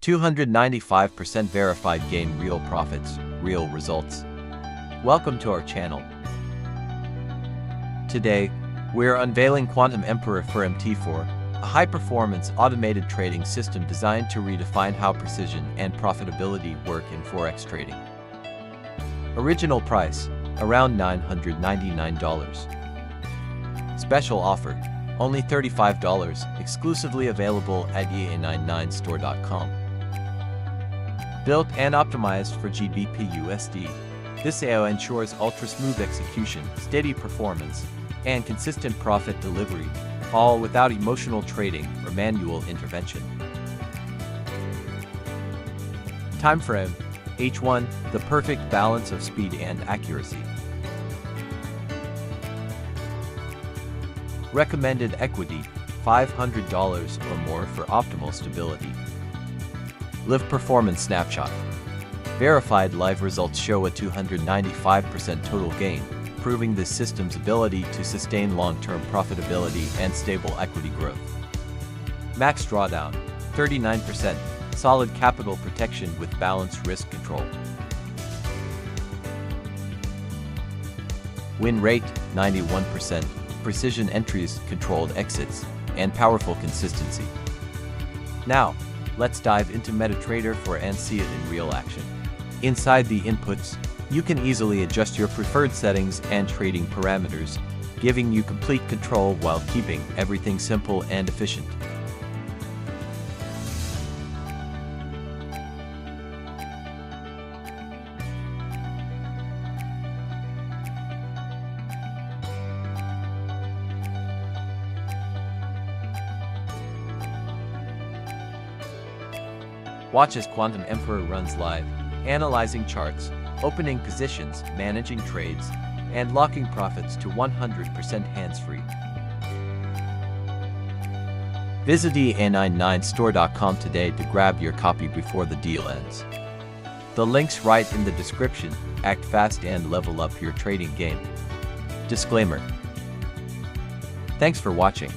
295% verified gain, real profits, real results. Welcome to our channel. Today, we're unveiling Quantum Emperor for MT4, a high-performance automated trading system designed to redefine how precision and profitability work in Forex trading. Original price, around $999. Special offer, only $35, exclusively available at EA99store.com. Built and optimized for GBPUSD, this AO ensures ultra-smooth execution, steady performance, and consistent profit delivery, all without emotional trading or manual intervention. Time frame, H1, the perfect balance of speed and accuracy. Recommended equity, $500 or more for optimal stability. Live performance snapshot. Verified live results show a 295% total gain, proving this system's ability to sustain long-term profitability and stable equity growth. Max drawdown, 39%, solid capital protection with balanced risk control. Win rate, 91%, precision entries, controlled exits, and powerful consistency. Now, let's dive into MetaTrader and see it in real action. Inside the inputs, you can easily adjust your preferred settings and trading parameters, giving you complete control while keeping everything simple and efficient. Watch as Quantum Emperor runs live, analyzing charts, opening positions, managing trades, and locking profits to 100% hands-free. Visit EA99store.com today to grab your copy before the deal ends. The link's right in the description. Act fast and level up your trading game. Disclaimer. Thanks for watching.